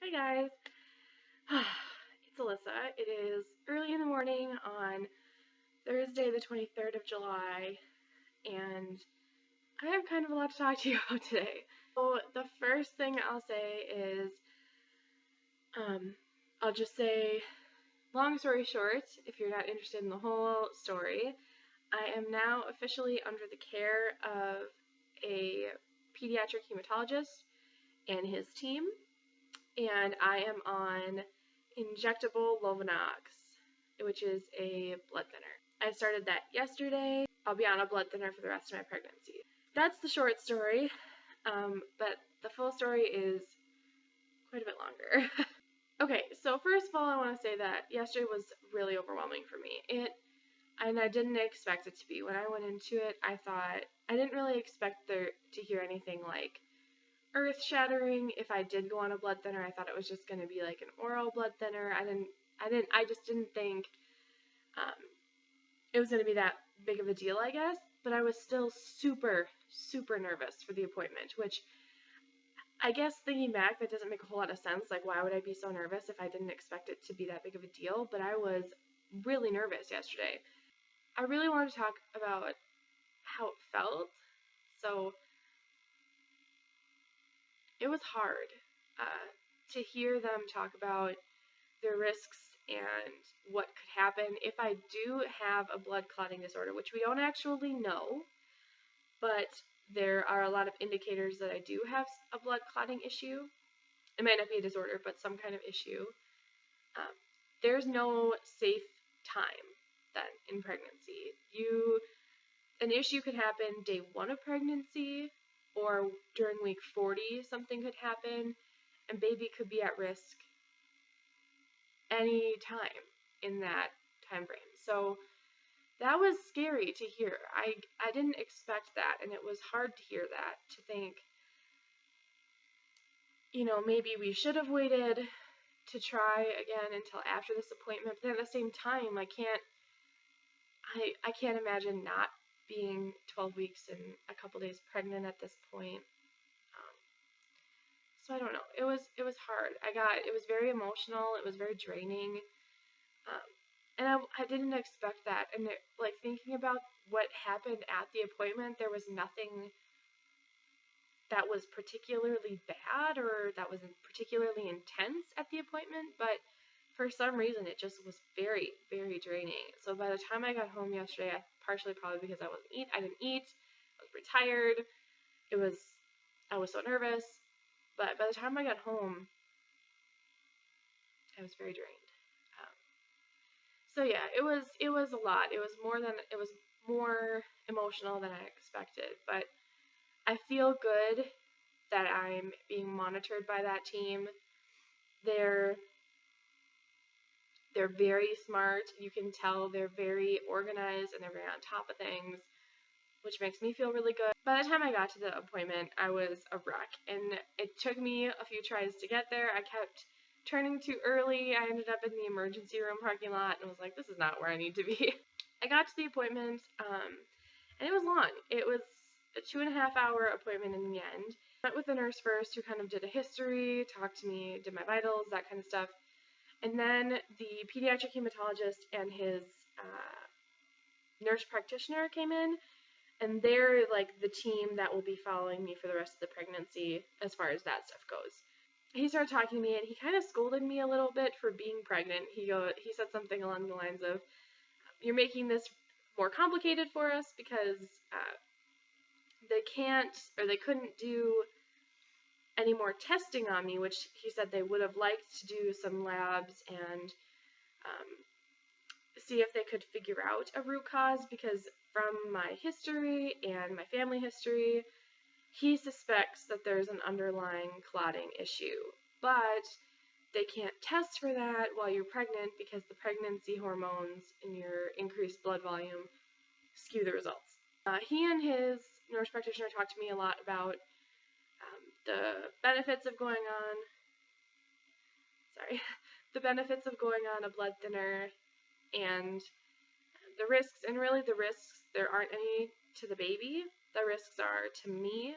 Hi guys, it's Alyssa. It is early in the morning on Thursday the 23rd of July, and I have kind of a lot to talk to you about today. So the first thing I'll say is, I'll just say, long story short, if you're not interested in the whole story, I am now officially under the care of a pediatric hematologist and his team, and I am on injectable Lovenox, which is a blood thinner. I started that yesterday. I'll be on a blood thinner for the rest of my pregnancy. That's the short story, but the full story is quite a bit longer. Okay, so first of all, I want to say that yesterday was really overwhelming for me. And I didn't expect it to be. When I went into it, I didn't really expect there to hear anything like earth-shattering. If I did go on a blood thinner, I thought it was just going to be like an oral blood thinner. I just didn't think it was going to be that big of a deal, I guess. But I was still super, super nervous for the appointment, which I guess thinking back, that doesn't make a whole lot of sense. Like, why would I be so nervous if I didn't expect it to be that big of a deal? But I was really nervous yesterday. I really wanted to talk about how it felt. So it was hard to hear them talk about their risks and what could happen if I do have a blood clotting disorder, which we don't actually know, but there are a lot of indicators that I do have a blood clotting issue. It might not be a disorder, but some kind of issue. There's no safe time then in pregnancy. An issue could happen day 1 of pregnancy, or during week 40 something could happen, and baby could be at risk any time in that time frame. So that was scary to hear. I didn't expect that, and it was hard to hear that, to think, maybe we should have waited to try again until after this appointment. But then at the same time, I can't imagine not being 12 weeks and a couple days pregnant at this point. So I don't know. It was hard. It was very emotional. It was very draining. And I didn't expect that. And thinking about what happened at the appointment, there was nothing that was particularly bad or that was particularly intense at the appointment, but for some reason it just was very, very draining. So by the time I got home yesterday, partially probably because I didn't eat, I was retired, I was so nervous, but by the time I got home, I was very drained. So yeah, it was a lot. It was more emotional than I expected, but I feel good that I'm being monitored by that team. They're very smart. You can tell they're very organized and they're very on top of things, which makes me feel really good. By the time I got to the appointment, I was a wreck, and it took me a few tries to get there. I kept turning too early. I ended up in the emergency room parking lot and was like, this is not where I need to be. I got to the appointment, and it was long. It was a 2.5-hour appointment in the end. I met with the nurse first, who kind of did a history, talked to me, did my vitals, that kind of stuff. And then the pediatric hematologist and his nurse practitioner came in, and they're like the team that will be following me for the rest of the pregnancy as far as that stuff goes. He started talking to me, and he kind of scolded me a little bit for being pregnant. He said something along the lines of, "You're making this more complicated for us because they couldn't do any more testing on me," which he said they would have liked to do some labs and see if they could figure out a root cause, because from my history and my family history, he suspects that there's an underlying clotting issue, but they can't test for that while you're pregnant because the pregnancy hormones in your increased blood volume skew the results. He and his nurse practitioner talked to me a lot about the benefits of going on a blood thinner and the risks. And really the risks, there aren't any to the baby. The risks are to me.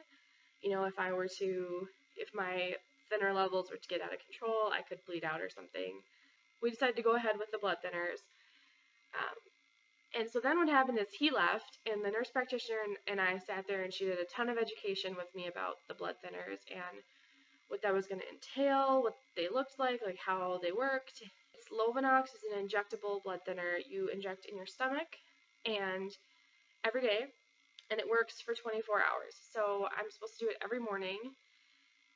If my thinner levels were to get out of control, I could bleed out or something. We decided to go ahead with the blood thinners. And so then what happened is he left, and the nurse practitioner and I sat there, and she did a ton of education with me about the blood thinners and what that was going to entail, what they looked like how they worked. Lovenox is an injectable blood thinner you inject in your stomach and every day, and it works for 24 hours. So I'm supposed to do it every morning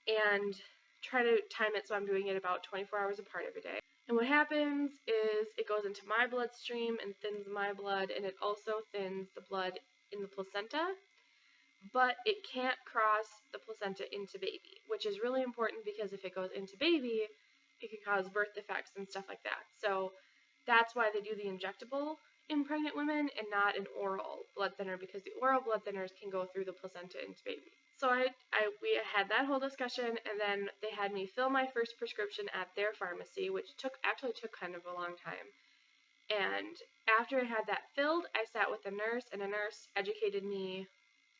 and try to time it so I'm doing it about 24 hours apart every day. And what happens is it goes into my bloodstream and thins my blood, and it also thins the blood in the placenta, but it can't cross the placenta into baby, which is really important because if it goes into baby, it can cause birth defects and stuff like that. So that's why they do the injectable in pregnant women and not an oral blood thinner, because the oral blood thinners can go through the placenta into baby. So we had that whole discussion, and then they had me fill my first prescription at their pharmacy, which actually took kind of a long time. And after I had that filled, I sat with a nurse, and a nurse educated me,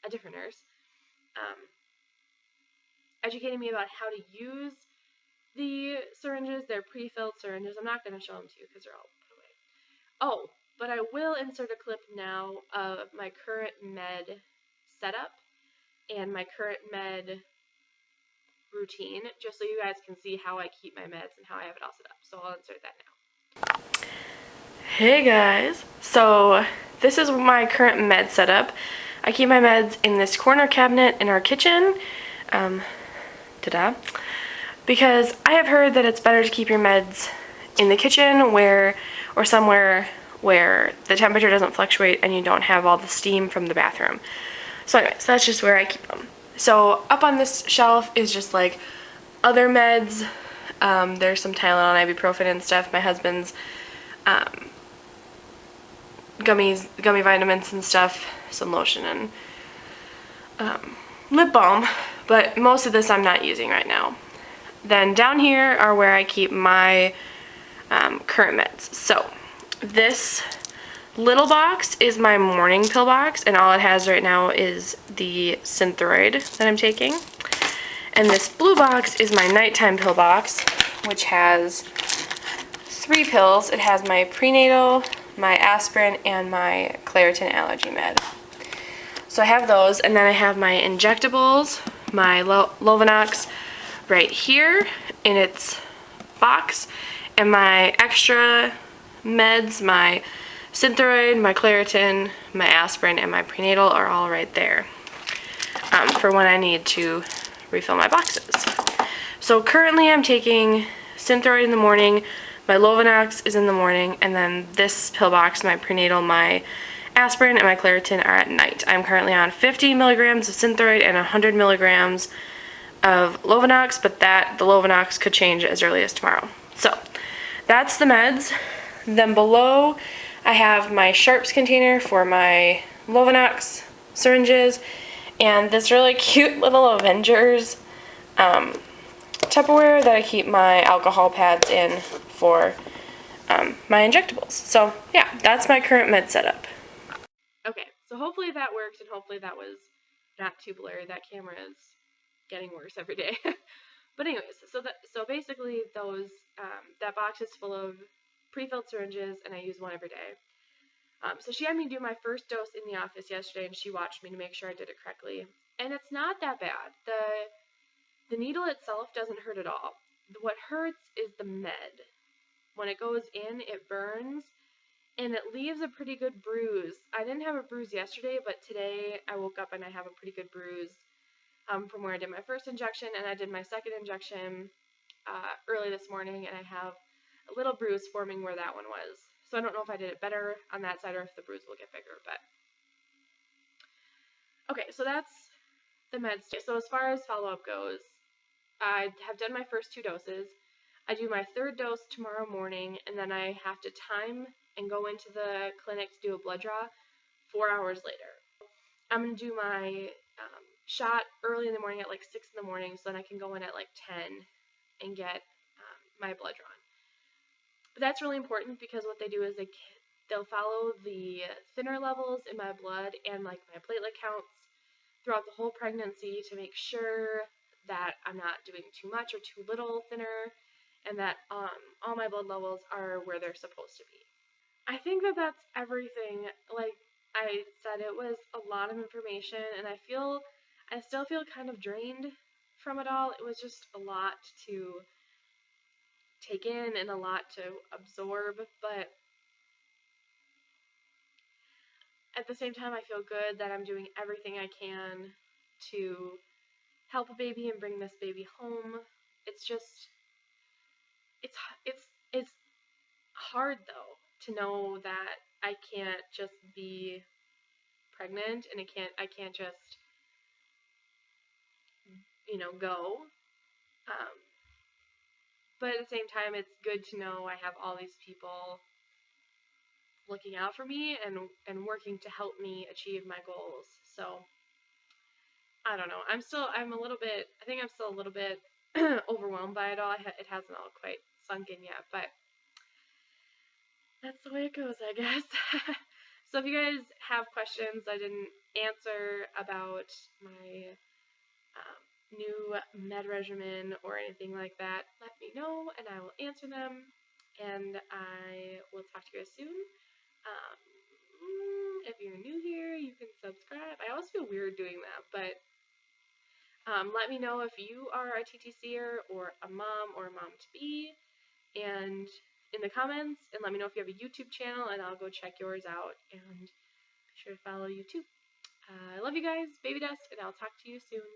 a different nurse, educated me about how to use the syringes. They're pre-filled syringes. I'm not going to show them to you because they're all put away. Oh, but I will insert a clip now of my current med setup and my current med routine, just so you guys can see how I keep my meds and how I have it all set up. So I'll insert that now. Hey guys, so this is my current med setup. I keep my meds in this corner cabinet in our kitchen, because I have heard that it's better to keep your meds in the kitchen or somewhere where the temperature doesn't fluctuate and you don't have all the steam from the bathroom. So anyways, that's just where I keep them. So up on this shelf is just like other meds. There's some Tylenol and ibuprofen and stuff. My husband's gummy vitamins and stuff, some lotion and lip balm, but most of this I'm not using right now. Then down here are where I keep my current meds. So this little box is my morning pill box, and all it has right now is the Synthroid that I'm taking. And this blue box is my nighttime pill box, which has 3 pills. It has my prenatal, my aspirin, and my Claritin allergy med. So I have those, and then I have my injectables, my Lovenox right here in its box, and my extra meds, my Synthroid, my Claritin, my aspirin, and my prenatal are all right there for when I need to refill my boxes. So currently I'm taking Synthroid in the morning, my Lovenox is in the morning, and then this pill box, my prenatal, my aspirin, and my Claritin are at night. I'm currently on 50 milligrams of Synthroid and 100 milligrams of Lovenox, but the Lovenox could change as early as tomorrow. So that's the meds. Then below I have my Sharps container for my Lovenox syringes, and this really cute little Avengers Tupperware that I keep my alcohol pads in for my injectables. So yeah, that's my current med setup. Okay, so hopefully that worked, and hopefully that was not too blurry. That camera is getting worse every day. But anyways, so basically that box is full of pre-filled syringes, and I use one every day. So she had me do my first dose in the office yesterday, and she watched me to make sure I did it correctly. And it's not that bad. The needle itself doesn't hurt at all. What hurts is the med. When it goes in, it burns, and it leaves a pretty good bruise. I didn't have a bruise yesterday, but today I woke up and I have a pretty good bruise from where I did my first injection, and I did my second injection early this morning, and I have a little bruise forming where that one was. So I don't know if I did it better on that side or if the bruise will get bigger, but okay, so that's the meds. So as far as follow-up goes, I have done my first 2 doses. I do my 3rd dose tomorrow morning, and then I have to time and go into the clinic to do a blood draw 4 hours later. I'm going to do my shot early in the morning at like 6 in the morning, so then I can go in at like 10 and get my blood drawn. But that's really important because what they do is they'll follow the thinner levels in my blood and like my platelet counts throughout the whole pregnancy to make sure that I'm not doing too much or too little thinner, and that all my blood levels are where they're supposed to be. I think that that's everything. Like I said, it was a lot of information, and I still feel kind of drained from it all. It was just a lot to take in and a lot to absorb, but at the same time, I feel good that I'm doing everything I can to help a baby and bring this baby home. It's just, it's hard though to know that I can't just be pregnant and I can't just, go. But at the same time, it's good to know I have all these people looking out for me and working to help me achieve my goals. So I don't know. I'm still a little bit overwhelmed by it all. It hasn't all quite sunk in yet, but that's the way it goes, I guess. So if you guys have questions I didn't answer about my new med regimen or anything like that, let me know and I will answer them. And I will talk to you guys soon. If you're new here, you can subscribe. I always feel weird doing that, but let me know if you are a TTCer or a mom or a mom-to-be, and in the comments, and let me know if you have a YouTube channel, and I'll go check yours out, and be sure to follow you too. I love you guys, baby dust, and I'll talk to you soon.